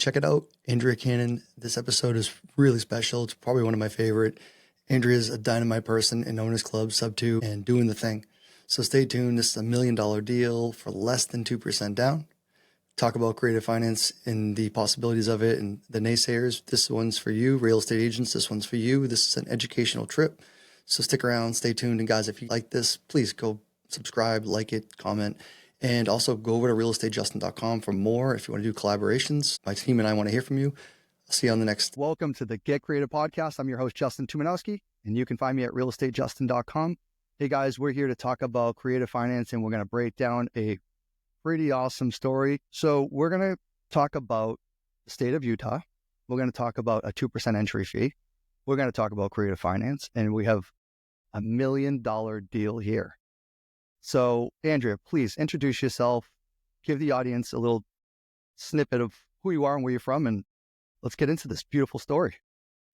Check it out, Andrea Cannon. This episode is really special. It's probably one of my favorite. Andrea's a dynamite person in Owners Club, SubTo, and doing the thing. So stay tuned. This is $1 million deal for less than 2% down. Talk about creative finance and the possibilities of it and the naysayers. This one's for you, real estate agents. This one's for you. This is an educational trip. So stick around, stay tuned. And guys, if you like this, please go subscribe, like it, comment. And also go over to realestatejustin.com for more if you want to do collaborations. My team and I want to hear from you. I'll see you on the next. Welcome to the Get Creative Podcast. I'm your host, Justin Tumanowski, and you can find me at realestatejustin.com. Hey guys, we're here to talk about creative finance, and we're going to break down a pretty awesome story. So we're going to talk about the state of Utah. We're going to talk about a 2% entry fee. We're going to talk about creative finance, and we have $1 million deal here. So, Andrea, please introduce yourself, give the audience a little snippet of who you are and where you're from, and let's get into this beautiful story.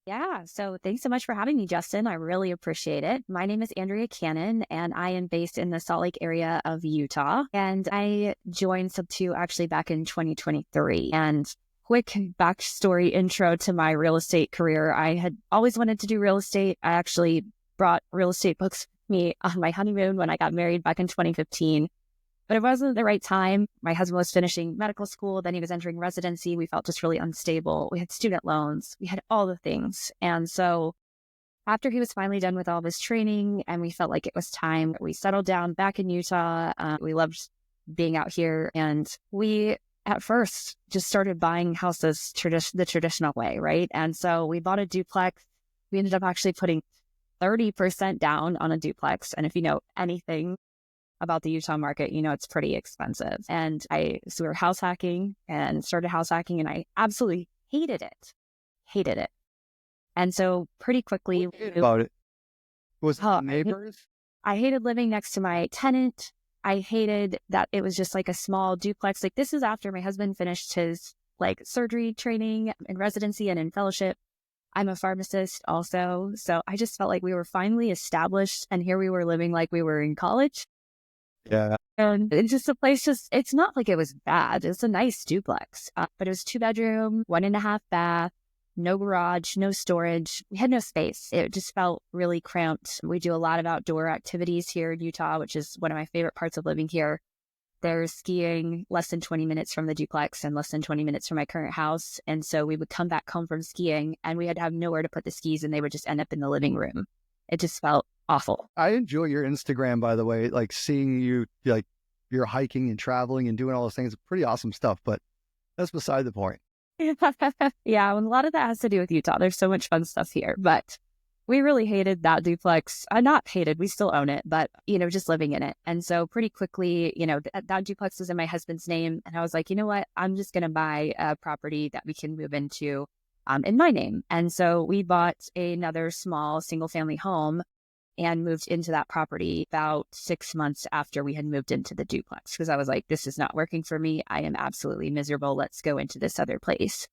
Yeah, so thanks so much for having me, Justin. I really appreciate it. My name is Andrea Cannon, and I am based in the Salt Lake area of Utah. And I joined SubTo actually back in 2023. And quick backstory intro to my real estate career. I had always wanted to do real estate. I actually brought real estate books me on my honeymoon when I got married back in 2015, but it wasn't the right time. My husband was finishing medical school, then he was entering residency. We felt just really unstable. We had student loans, we had all the things. And so after he was finally done with all this training and we felt like it was time, we settled down back in Utah. We loved being out here, and we at first just started buying houses the traditional way, right? And so we bought a duplex. We ended up actually putting 30% down on a duplex. And if you know anything about the Utah market, you know it's pretty expensive. And so we were house hacking and started house hacking, and I absolutely hated it. And so pretty quickly... What did you hate about it? Was it neighbors? I hated living next to my tenant. I hated that it was just like a small duplex. Like, this is after my husband finished his surgery training in residency and in fellowship. I'm a pharmacist also. So I just felt like we were finally established, and here we were living like we were in college. Yeah. And it's just a place, it's not like it was bad. It's a nice duplex, but it was 2-bedroom, 1.5 bath, no garage, no storage. We had no space. It just felt really cramped. We do a lot of outdoor activities here in Utah, which is one of my favorite parts of living here. There's skiing less than 20 minutes from the duplex and less than 20 minutes from my current house. And so we would come back home from skiing and we had to have nowhere to put the skis, and they would just end up in the living room. It just felt awful. I enjoy your Instagram, by the way, like seeing you, like you're hiking and traveling and doing all those things. Pretty awesome stuff, but that's beside the point. Yeah, and a lot of that has to do with Utah. There's so much fun stuff here, but we really hated that duplex. Not hated, we still own it, but, just living in it. And so pretty quickly, that duplex was in my husband's name. And I was like, you know what, I'm just going to buy a property that we can move into in my name. And so we bought another small single family home and moved into that property about 6 months after we had moved into the duplex, because I was like, this is not working for me. I am absolutely miserable. Let's go into this other place.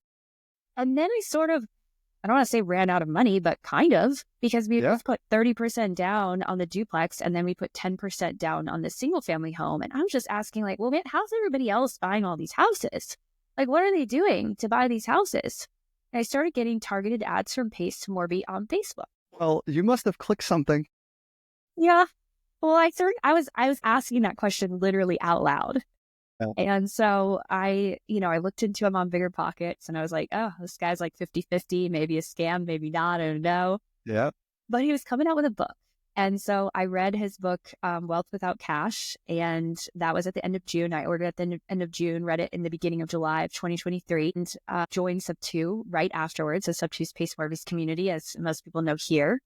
And then I don't want to say ran out of money, but kind of, because we put 30% down on the duplex, and then we put 10% down on the single family home. And I'm just asking, well, man, how's everybody else buying all these houses? What are they doing to buy these houses? And I started getting targeted ads from Paste to Morby on Facebook. Well, you must have clicked something. Yeah. Well, I was asking that question literally out loud. Oh. And so I looked into him on Bigger Pockets, and I was like, oh, this guy's 50-50, maybe a scam, maybe not, I don't know. Yeah. But he was coming out with a book. And so I read his book, Wealth Without Cash, and that was at the end of June. I ordered at the end of June, read it in the beginning of July of 2023, and joined SubTo right afterwards. So SubTo's Pace Morby's community, as most people know here.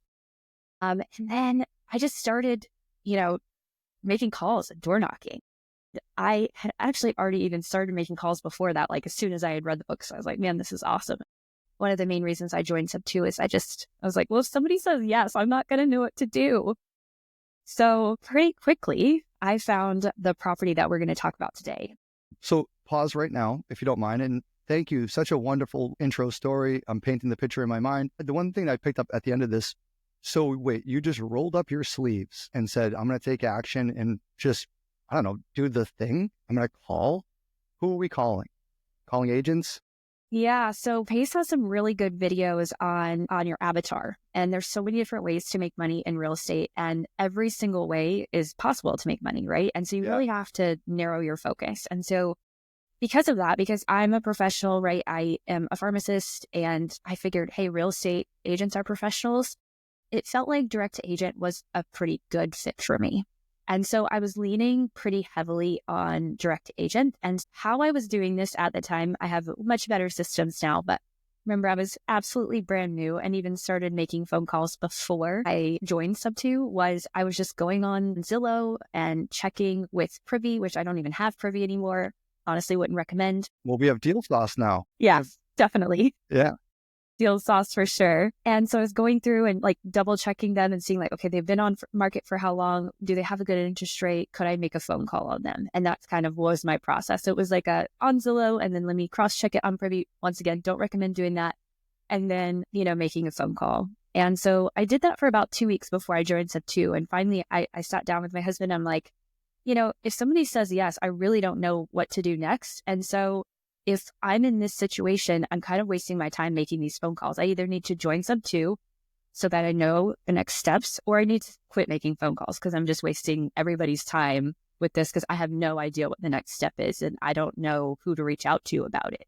And then I just started, making calls and door knocking. I had actually already even started making calls before that, as soon as I had read the book. So I was like, man, this is awesome. One of the main reasons I joined SubTo is I was like, well, if somebody says yes, I'm not going to know what to do. So pretty quickly, I found the property that we're going to talk about today. So pause right now, if you don't mind. And thank you. Such a wonderful intro story. I'm painting the picture in my mind. The one thing that I picked up at the end of this, so wait, you just rolled up your sleeves and said, I'm going to take action and just, do the thing. I'm going to call. Who are we calling? Calling agents? Yeah, so Pace has some really good videos on your avatar, and there's so many different ways to make money in real estate, and every single way is possible to make money, right? And so you really have to narrow your focus. And so because of that, because I'm a professional, right? I am a pharmacist, and I figured, hey, real estate agents are professionals. It felt like direct to agent was a pretty good fit for me. And so I was leaning pretty heavily on direct to agent. And how I was doing this at the time, I have much better systems now, but remember, I was absolutely brand new and even started making phone calls before I joined SubTo. Was I was just going on Zillow and checking with Privy, which I don't even have Privy anymore. Honestly, wouldn't recommend. Well, we have Deal Sauce now. Yeah, definitely. Yeah. Deal Sauce for sure. And so I was going through and like double checking them and seeing like, okay, they've been on market for how long? Do they have a good interest rate? Could I make a phone call on them? And that's kind of was my process. So it was like a on Zillow, and then let me cross check it on Privy. Once again, don't recommend doing that. And then, making a phone call. And so I did that for about 2 weeks before I joined SubTo. And finally I sat down with my husband. I'm like, if somebody says yes, I really don't know what to do next. And so if I'm in this situation, I'm kind of wasting my time making these phone calls. I either need to join SubTo so that I know the next steps, or I need to quit making phone calls because I'm just wasting everybody's time with this because I have no idea what the next step is and I don't know who to reach out to about it.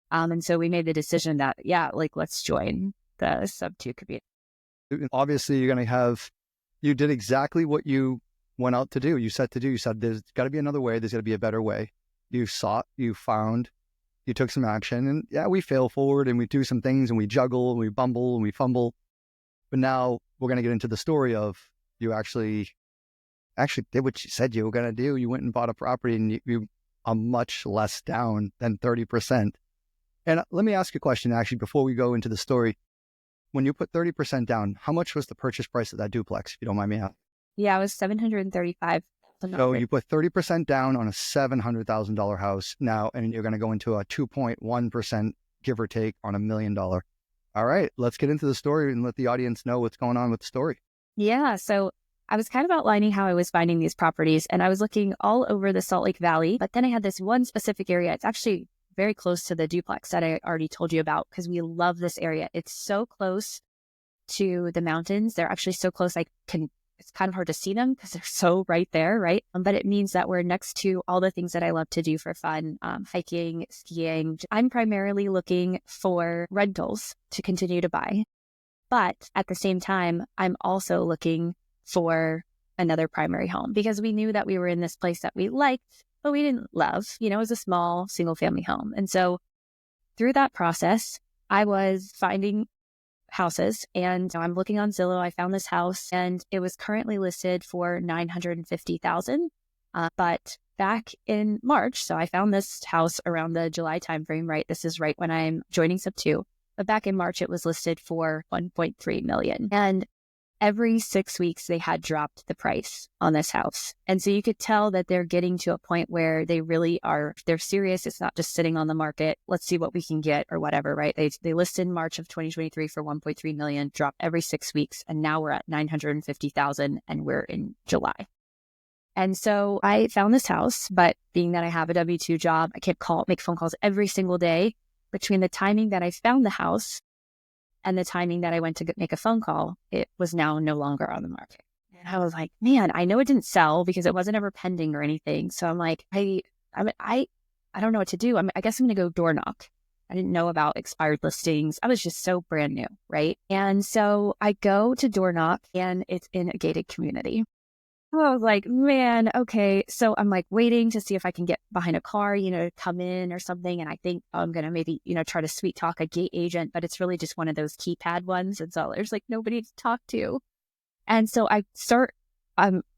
And so we made the decision that, let's join the SubTo community. Obviously, you did exactly what you went out to do. You said there's got to be another way. There's got to be a better way. You sought, you found, you took some action, and yeah, we fail forward and we do some things and we juggle and we bumble and we fumble. But now we're going to get into the story of you actually did what you said you were going to do. You went and bought a property and you are much less down than 30%. And let me ask you a question, actually, before we go into the story. When you put 30% down, how much was the purchase price of that duplex, if you don't mind me asking? Yeah, it was $735,000. So you put 30% down on a $700,000 house now, and you're going to go into a 2.1%, give or take, on $1 million. All right, let's get into the story and let the audience know what's going on with the story. Yeah, so I was kind of outlining how I was finding these properties, and I was looking all over the Salt Lake Valley, but then I had this one specific area. It's actually very close to the duplex that I already told you about because we love this area. It's so close to the mountains. They're actually so close it's kind of hard to see them because they're so right there, right? But it means that we're next to all the things that I love to do for fun, hiking, skiing. I'm primarily looking for rentals to continue to buy. But at the same time, I'm also looking for another primary home because we knew that we were in this place that we liked, but we didn't love. It was a small single family home. And so through that process, I was finding houses, and I'm looking on Zillow. I found this house and it was currently listed for $950,000. But back in March, so I found this house around the July timeframe, right? This is right when I'm joining SubTo. But back in March, it was listed for $1.3 million. And every 6 weeks, they had dropped the price on this house. And so you could tell that they're getting to a point where they really they're serious. It's not just sitting on the market. Let's see what we can get or whatever, right? They listed in March of 2023 for $1.3 million, dropped every 6 weeks. And now we're at $950,000 and we're in July. And so I found this house, but being that I have a W-2 job, I can't make phone calls every single day. Between the timing that I found the house and the timing that I went to make a phone call, it was now no longer on the market. And I was like, man, I know it didn't sell because it wasn't ever pending or anything. So I'm like, I don't know what to do. I guess I'm going to go door knock. I didn't know about expired listings. I was just so brand new, right? And so I go to door knock and it's in a gated community. I was like, man, okay. So I'm like waiting to see if I can get behind a car, to come in or something. And I think I'm going to maybe, try to sweet talk a gate agent, but it's really just one of those keypad ones. And so there's like nobody to talk to. And so I start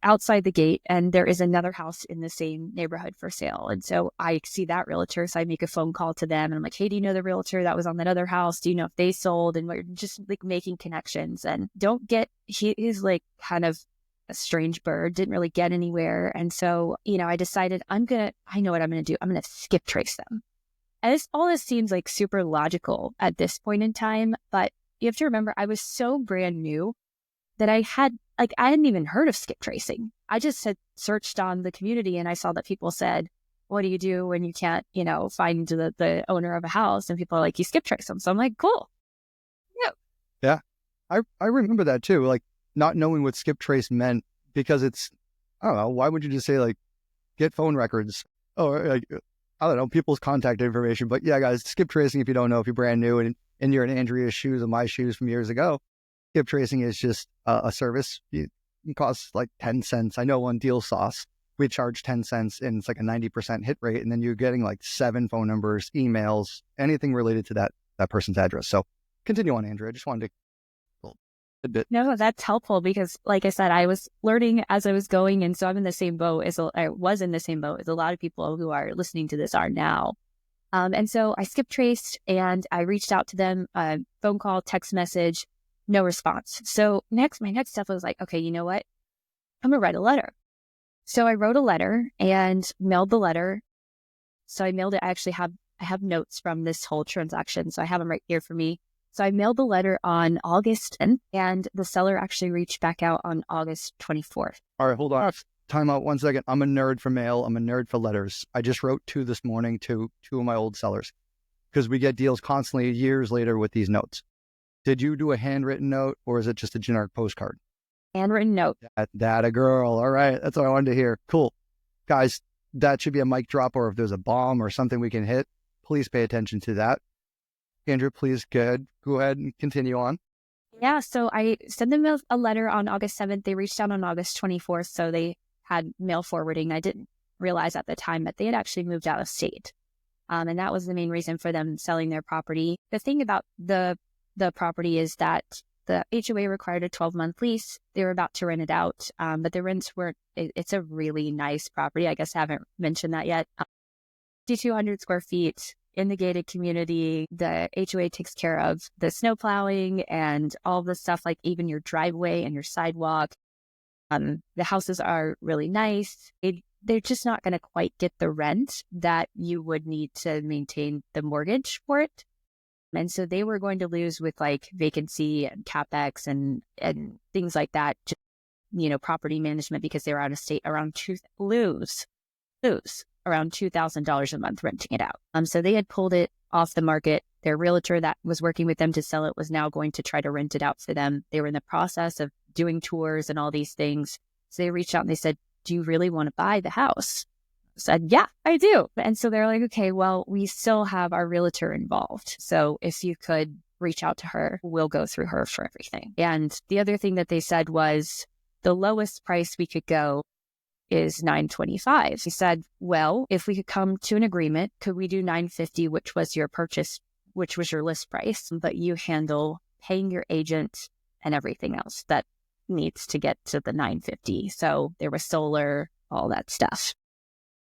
outside the gate and there is another house in the same neighborhood for sale. And so I see that realtor. So I make a phone call to them and I'm like, hey, do you know the realtor that was on that other house? Do you know if they sold? And we're just like making connections and he's like kind of a strange bird, didn't really get anywhere. And so, I decided I know what I'm going to do. I'm going to skip trace them. And all this seems like super logical at this point in time, but you have to remember I was so brand new that I hadn't even heard of skip tracing. I just had searched on the community and I saw that people said, what do you do when you can't, find the owner of a house? And people are like, you skip trace them. So I'm like, cool. Yeah. I remember that too, like not knowing what skip trace meant, because it's, I don't know, why would you just say like get phone records or like, I don't know, people's contact information. But yeah, guys, skip tracing, if you don't know, if you're brand new and you're in Andrea's shoes and my shoes from years ago, skip tracing is just a service. It costs like 10 cents. I know on Deal Sauce, we charge 10 cents and it's like a 90% hit rate. And then you're getting like 7 phone numbers, emails, anything related to that person's address. So continue on, Andrea. I just wanted to a bit. No, that's helpful because, like I said, I was learning as I was going, and so I'm in the same boat I was in the same boat as a lot of people who are listening to this are now. And so I skip traced and I reached out to them, phone call, text message, no response. So my next step was like, okay, you know what? I'm gonna write a letter. So I wrote a letter and mailed the letter. So I mailed it. I have notes from this whole transaction, so I have them right here for me. So I mailed the letter on August 10th, and the seller actually reached back out on August 24th. All right, hold on. Time out 1 second. I'm a nerd for mail. I'm a nerd for letters. I just wrote 2 this morning to 2 of my old sellers because we get deals constantly years later with these notes. Did you do a handwritten note or is it just a generic postcard? Handwritten note. That a girl. All right. That's what I wanted to hear. Cool. Guys, that should be a mic drop, or if there's a bomb or something we can hit, please pay attention to that. Andrea, please go ahead and continue on. Yeah, so I sent them a letter on August 7th. They reached out on August 24th, so they had mail forwarding. I didn't realize at the time that they had actually moved out of state. And that was the main reason for them selling their property. The thing about the property is that the HOA required a 12-month lease. They were about to rent it out, but the rents weren't, it's a really nice property. I guess I haven't mentioned that yet. 5,200 square feet. In the gated community, the HOA takes care of the snow plowing and all the stuff, like even your driveway and your sidewalk. The houses are really nice. They're just not going to quite get the rent that you would need to maintain the mortgage for it. And so they were going to lose with like vacancy and CapEx and things like that, just, property management, because they were out of state, lose around $2,000 a month renting it out. So they had pulled it off the market. Their realtor that was working with them to sell it was now going to try to rent it out for them. They were in the process of doing tours and all these things. So they reached out and they said, do you really want to buy the house? I said, yeah, I do. And so they're like, okay, well, we still have our realtor involved. So if you could reach out to her, we'll go through her for everything. And the other thing that they said was the lowest price we could go is $925. He said, well, if we could come to an agreement, could we do $950, which was your purchase, which was your list price, but you handle paying your agent and everything else that needs to get to the $950. So there was solar, all that stuff.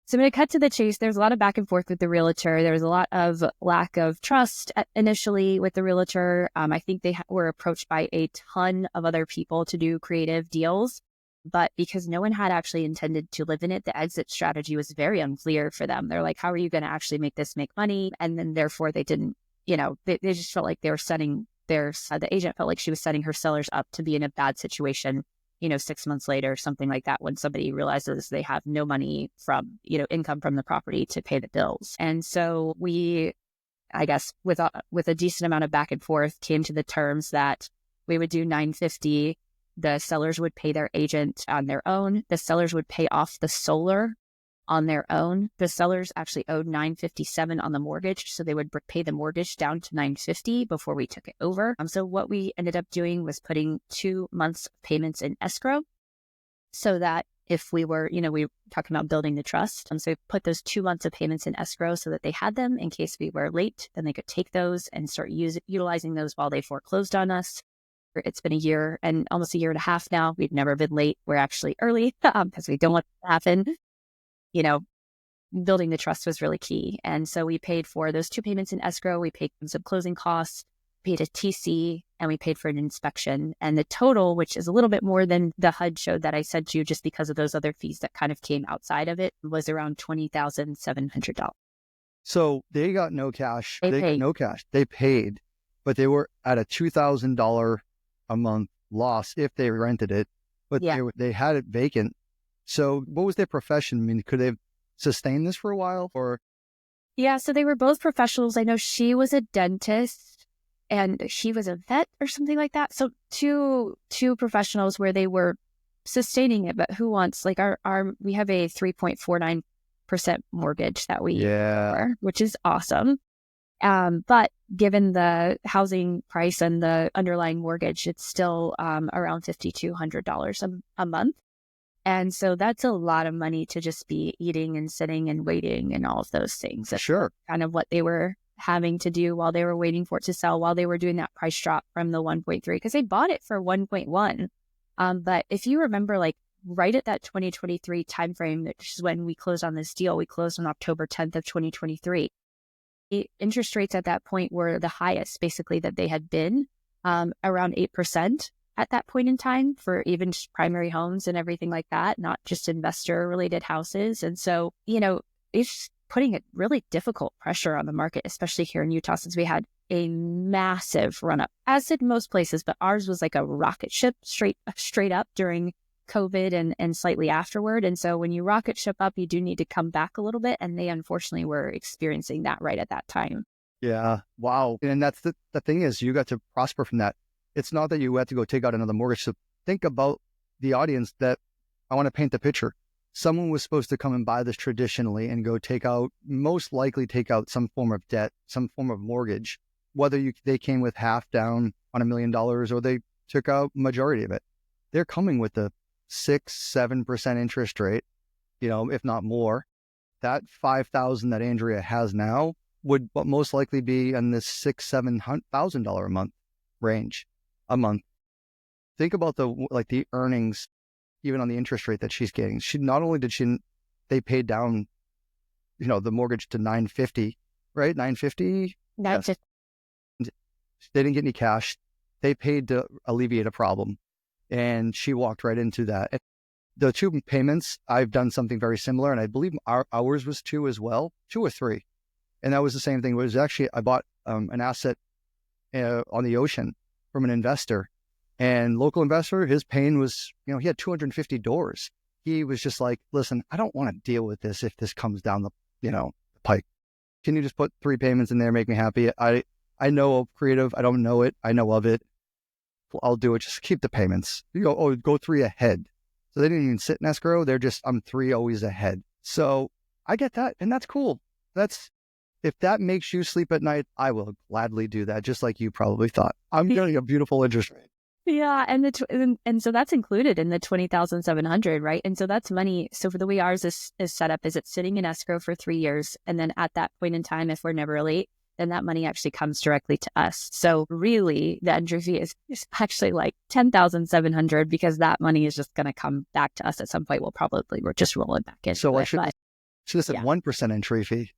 So I'm going to cut to the chase. There's a lot of back and forth with the realtor. There was a lot of lack of trust initially with the realtor. I think they were approached by a ton of other people to do creative deals. But because no one had actually intended to live in it, the exit strategy was very unclear for them. They're like, how are you going to actually make this make money? And then therefore they didn't, they just felt like they were setting the agent felt like she was setting her sellers up to be in a bad situation, 6 months later, something like that, when somebody realizes they have no money from, income from the property to pay the bills. And so we, I guess with a decent amount of back and forth, came to the terms that we would do $950. The sellers would pay their agent on their own. The sellers would pay off the solar on their own. The sellers actually owed $957 on the mortgage, so they would pay the mortgage down to $950 before we took it over. So what we ended up doing was putting 2 months of payments in escrow, so that if we were, we were talking about building the trust. So we put those 2 months of payments in escrow so that they had them in case we were late. Then they could take those and start utilizing those while they foreclosed on us. It's been a year and almost a year and a half now. We've never been late. We're actually early because we don't want it to happen. Building the trust was really key. And so we paid for those 2 payments in escrow. We paid some closing costs, paid a TC, and we paid for an inspection. And the total, which is a little bit more than the HUD showed that I sent you just because of those other fees that kind of came outside of it, was around $20,700. So they got no cash. They paid. Got no cash. They paid, but they were at a $2,000 a month loss if they rented it, but Yeah. they had it vacant. So what was their profession? I mean, could they have sustain this for a while? Or Yeah, so they were both professionals. I know she was a dentist and he was a vet or something like that. So two professionals where they were sustaining it, but who wants like we have a 3.49% mortgage that we offer, which is awesome. But given the housing price and the underlying mortgage, it's still around $5,200 a month. And so that's a lot of money to just be eating and sitting and waiting and all of those things. That's sure, kind of what they were having to do while they were waiting for it to sell, while they were doing that price drop from the 1.3, because they bought it for 1.1. But if you remember, like right at that 2023 timeframe, which is when we closed on this deal, we closed on October 10th of 2023. The interest rates at that point were the highest, basically, that they had been, around 8% at that point in time for even just primary homes and everything like that, not just investor related houses. And so, it's putting a really difficult pressure on the market, especially here in Utah, since we had a massive run up, as did most places, but ours was like a rocket ship straight up during COVID and slightly afterward. And so when you rocket ship up, you do need to come back a little bit. And they unfortunately were experiencing that right at that time. Yeah. Wow. And that's the thing is you got to prosper from that. It's not that you had to go take out another mortgage. So think about the audience that I want to paint the picture. Someone was supposed to come and buy this traditionally and go most likely take out some form of debt, some form of mortgage, whether they came with half down on $1 million or they took out majority of it. They're coming with a 6-7% interest rate, if not more. That $5,000 that Andrea has now would most likely be in this $6,000-$7,000 a month range a month. Think about the earnings, even on the interest rate that she's getting. She not only they paid down, the mortgage to $950, right? $950. That's yes. They didn't get any cash. They paid to alleviate a problem, and she walked right into that. And the two payments, I've done something very similar, and I believe ours was 2 as well, 2 or 3. And that was the same thing. It was actually, I bought an asset on the ocean from an investor, and local investor, his pain was, he had 250 doors. He was just like, listen, I don't want to deal with this if this comes down the pike. Can you just put 3 payments in there, make me happy? I know of creative. I don't know it. I know of it. I'll do it. Just keep the payments. Go 3 ahead. So they didn't even sit in escrow. I'm 3 always ahead. So I get that. And that's cool. If that makes you sleep at night, I will gladly do that. Just like you probably thought. I'm getting a beautiful interest rate. Yeah. And so that's included in the 20,700, right? And so that's money. So for the way ours is set up, is it's sitting in escrow for 3 years. And then at that point in time, if we're never late, then that money actually comes directly to us. So really, the entry fee is actually like 10,700 because that money is just going to come back to us at some point. We're just rolling back in. So I should have said 1% entry fee.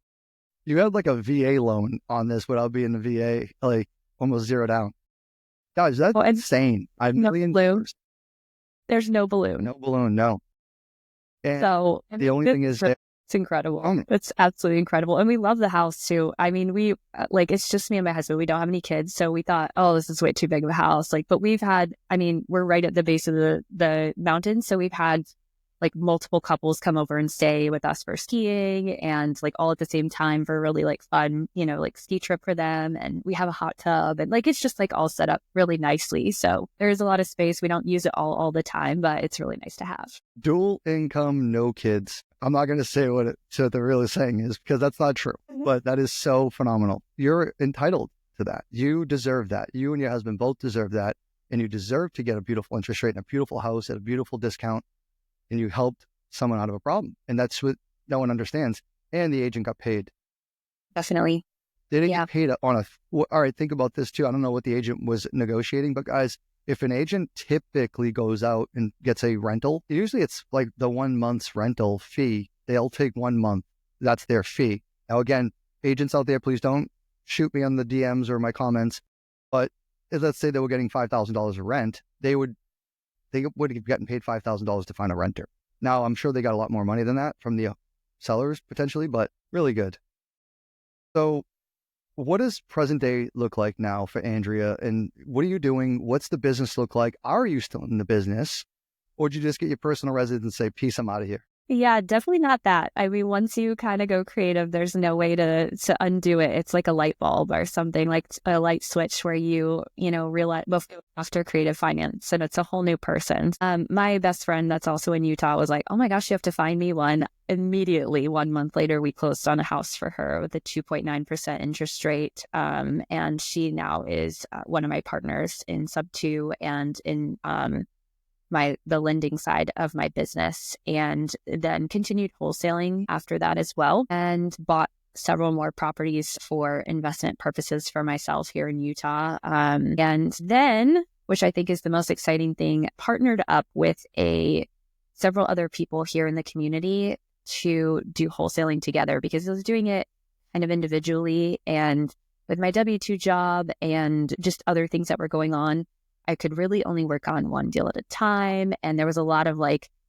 You had like a VA loan on this without being the VA, like almost 0 down. Guys, that's insane. There's no balloon. No balloon, no. And so the only thing is that it's incredible. It's absolutely incredible. And we love the house too. I mean, it's just me and my husband. We don't have any kids. So we thought, this is way too big of a house. But we're right at the base of the mountain. So we've had multiple couples come over and stay with us for skiing and all at the same time for really fun, ski trip for them. And we have a hot tub and it's just all set up really nicely. So there's a lot of space. We don't use it all the time, but it's really nice to have. Dual income, no kids. I'm not going to say what the real saying is because that's not true, but that is so phenomenal. You're entitled to that. You deserve that. You and your husband both deserve that. And you deserve to get a beautiful interest rate and a beautiful house at a beautiful discount. And you helped someone out of a problem. And that's what no one understands. And the agent got paid. Definitely. They didn't get paid all right, think about this too. I don't know what the agent was negotiating, but guys, if an agent typically goes out and gets a rental, usually it's like the 1 month's rental fee. They'll take 1 month. That's their fee. Now, again, agents out there, please don't shoot me on the DMs or my comments. But let's say they were getting $5,000 of rent. They would have gotten paid $5,000 to find a renter. Now, I'm sure they got a lot more money than that from the sellers potentially, but really good. So what does present day look like now for Andrea? And what are you doing? What's the business look like? Are you still in the business? Or did you just get your personal residence and say, peace, I'm out of here? Yeah, definitely not that. I mean, once you kind of go creative, there's no way to undo it. It's like a light bulb or something, like a light switch where you realize after creative finance, and it's a whole new person. My best friend that's also in Utah was like, "Oh my gosh, you have to find me one." Immediately, 1 month later, we closed on a house for her with a 2.9% interest rate. And she now is one of my partners in SubTo and in the lending side of my business, and then continued wholesaling after that as well, and bought several more properties for investment purposes for myself here in Utah. And then, which I think is the most exciting thing, partnered up with several other people here in the community to do wholesaling together, because I was doing it kind of individually, and with my W-2 job and just other things that were going on, I could really only work on one deal at a time. And there was a lot of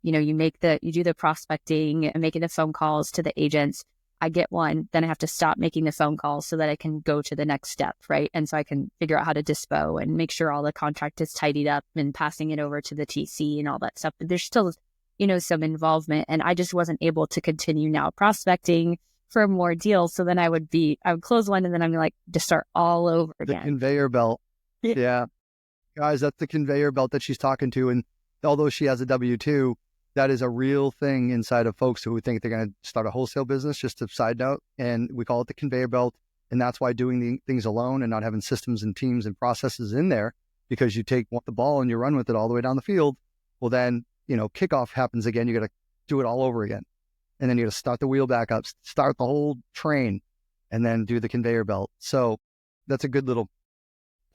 you do the prospecting and making the phone calls to the agents. I get one, then I have to stop making the phone calls so that I can go to the next step, right? And so I can figure out how to dispo and make sure all the contract is tidied up and passing it over to the TC and all that stuff. But there's still, some involvement. And I just wasn't able to continue now prospecting for more deals. So then I would close one, and then I'm like, to start all over again. The conveyor belt. Yeah. Guys, that's the conveyor belt that she's talking to. And although she has a W-2, that is a real thing inside of folks who think they're going to start a wholesale business, just a side note. And we call it the conveyor belt. And that's why doing the things alone and not having systems and teams and processes in there, because you take the ball and you run with it all the way down the field. Well, then, kickoff happens again. You got to do it all over again. And then you got to start the wheel back up, start the whole train, and then do the conveyor belt. So that's a good little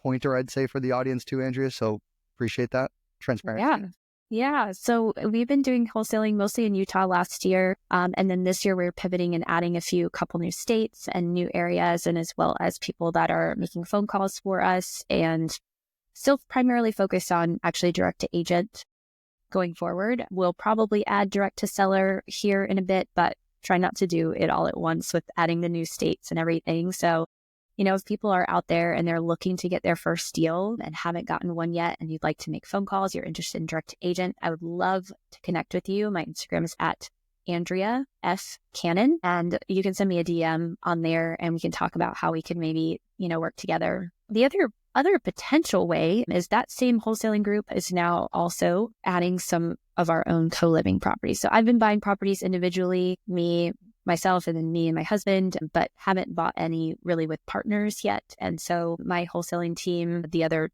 pointer, I'd say, for the audience too, Andrea. So appreciate that transparency. Yeah. So we've been doing wholesaling mostly in Utah last year. And then this year we're pivoting and adding a couple new states and new areas, and as well as people that are making phone calls for us, and still primarily focused on actually direct to agent going forward. We'll probably add direct to seller here in a bit, but try not to do it all at once with adding the new states and everything. So if people are out there and they're looking to get their first deal and haven't gotten one yet, and you'd like to make phone calls, you're interested in direct to agent, I would love to connect with you. My Instagram is at Andrea F. Cannon, and you can send me a DM on there and we can talk about how we can maybe, work together. The other potential way is that same wholesaling group is now also adding some of our own co-living properties. So I've been buying properties individually, myself, and then me and my husband, but haven't bought any really with partners yet. And so my wholesaling team, the other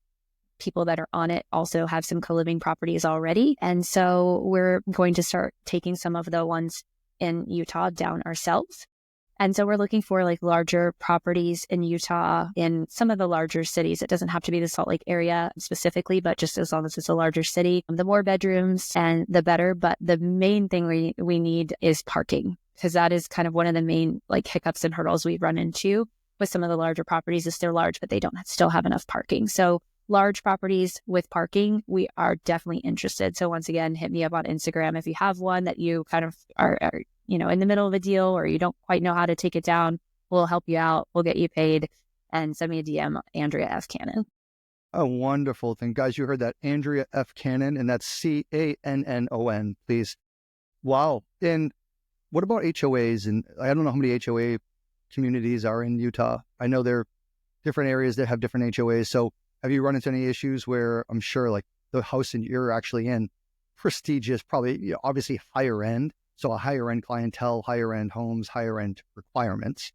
people that are on it, also have some co-living properties already. And so we're going to start taking some of the ones in Utah down ourselves. And so we're looking for larger properties in Utah in some of the larger cities. It doesn't have to be the Salt Lake area specifically, but just as long as it's a larger city, the more bedrooms and the better. But the main thing we need is parking, because that is kind of one of the main hiccups and hurdles we run into with some of the larger properties is they're large, but they don't still have enough parking. So large properties with parking, we are definitely interested. So once again, hit me up on Instagram if you have one that you kind of are in the middle of a deal, or you don't quite know how to take it down. We'll help you out. We'll get you paid. And send me a DM, Andrea F. Cannon. A wonderful thing. Guys, you heard that. Andrea F. Cannon, and that's Cannon, please. Wow. And what about HOAs? And I don't know how many HOA communities are in Utah. I know there are different areas that have different HOAs. So have you run into any issues where, I'm sure the house that you're actually in, prestigious, probably obviously higher end. So a higher end clientele, higher end homes, higher end requirements,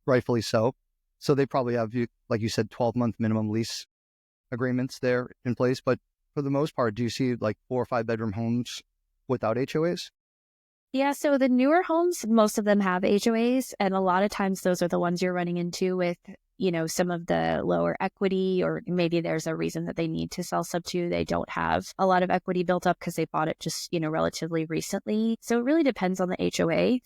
rightfully so. So they probably have, like you said, 12-month minimum lease agreements there in place. But for the most part, do you see 4 or 5 bedroom homes without HOAs? Yeah, so the newer homes, most of them have HOAs, and a lot of times those are the ones you're running into with, some of the lower equity, or maybe there's a reason that they need to sell SubTo. They don't have a lot of equity built up because they bought it just, relatively recently. So it really depends on the HOA.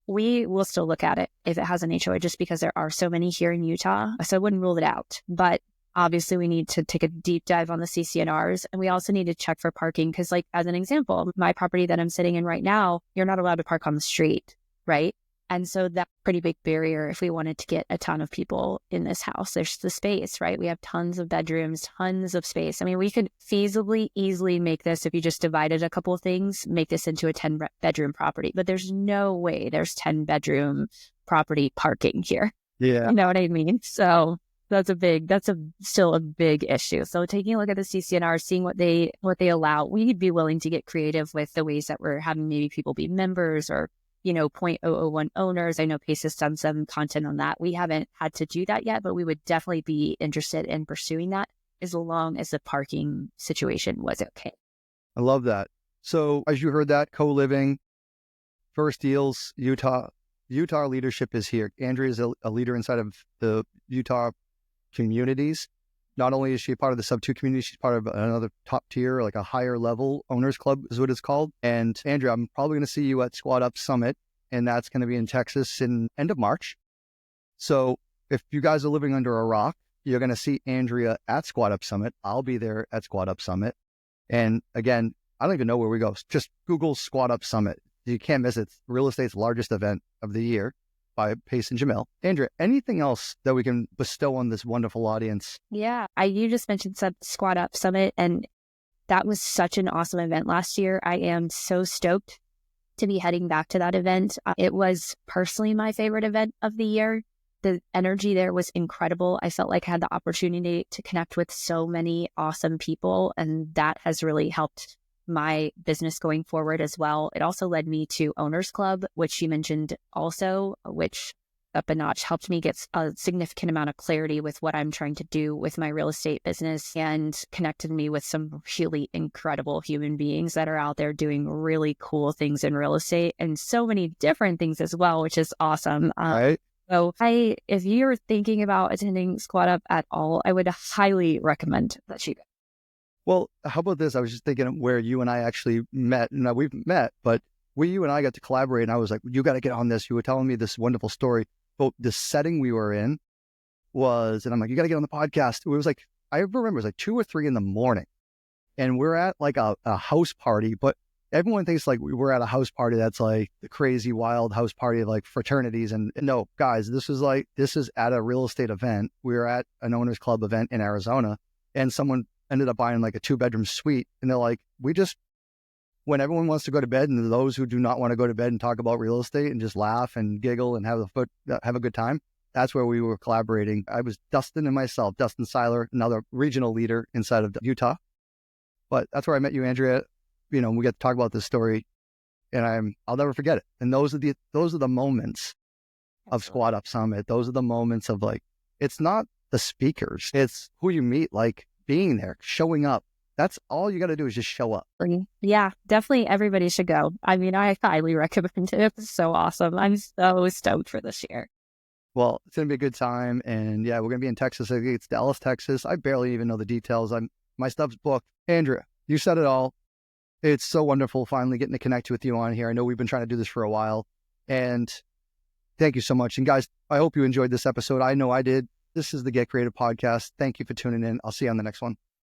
We will still look at it if it has an HOA, just because there are so many here in Utah. So I wouldn't rule it out, but obviously we need to take a deep dive on the CCNRs, and we also need to check for parking. Because as an example, my property that I'm sitting in right now, you're not allowed to park on the street, right? And so that's a pretty big barrier if we wanted to get a ton of people in this house. There's the space, right? We have tons of bedrooms, tons of space. I mean, we could feasibly, easily make this, if you just divided a couple of things, make this into a 10-bedroom property. But there's no way there's 10-bedroom property parking here. Yeah. You know what I mean? So still a big issue. So taking a look at the CCNR, seeing what they allow, we'd be willing to get creative with the ways that we're having maybe people be members or, you know, 0.001 owners. I know Pace has done some content on that. We haven't had to do that yet, but we would definitely be interested in pursuing that as long as the parking situation was okay. I love that. So as you heard that, co-living, first deals, Utah leadership is here. Andrea is a leader inside of the Utah communities. Not only is she a part of the SubTo community, she's part of another top tier, like a higher level owners club is what it's called. And Andrea, I'm probably going to see you at Squad Up Summit, and that's going to be in Texas in end of March. So if you guys are living under a rock, you're going to see Andrea at Squad Up Summit. I'll be there at Squad Up Summit. And again, I don't even know where we go. Just Google Squad Up Summit. You can't miss it. It's real estate's largest event of the year by Pace and Jamil. Andrea, anything else that we can bestow on this wonderful audience? Yeah, you just mentioned Squad Up Summit, and that was such an awesome event last year. I am so stoked to be heading back to that event. It was personally my favorite event of the year. The energy there was incredible. I felt like I had the opportunity to connect with so many awesome people, and that has really helped my business going forward as well. It also led me to Owners Club, which you mentioned also, which up a notch helped me get a significant amount of clarity with what I'm trying to do with my real estate business, and connected me with some really incredible human beings that are out there doing really cool things in real estate and so many different things as well, which is awesome. Right. So if you're thinking about attending Squad Up at all, I would highly recommend that you go. Well, how about this? I was just thinking of where you and I actually met. Now, we've met, but you and I got to collaborate, and I was like, you got to get on this. You were telling me this wonderful story. But the setting we were in was, and I'm like, you got to get on the podcast. It was like, I remember it was like 2 or 3 in the morning, and we're at like a house party, but everyone thinks like we were at a house party that's like the crazy wild house party of like fraternities. And no, guys, this is at a real estate event. We were at an owners club event in Arizona, and someone ended up buying like a 2-bedroom suite. And they're like, when everyone wants to go to bed and those who do not want to go to bed and talk about real estate and just laugh and giggle and have a good time, that's where we were collaborating. I was Dustin and myself, Dustin Seiler, another regional leader inside of Utah. But that's where I met you, Andrea. You know, we get to talk about this story, and I'll never forget it. And those are the moments of Squad Up Summit. Those are the moments of like, it's not the speakers, it's who you meet, like being there, showing up. That's all you got to do is just show up. Yeah, definitely everybody should go. I mean, I highly recommend it. It was so awesome. I'm so stoked for this year. Well, it's going to be a good time. And yeah, we're going to be in Texas. I think it's Dallas, Texas. I barely even know the details. My stuff's booked. Andrea, you said it all. It's so wonderful finally getting to connect with you on here. I know we've been trying to do this for a while. And thank you so much. And guys, I hope you enjoyed this episode. I know I did. This is the Get Creative Podcast. Thank you for tuning in. I'll see you on the next one.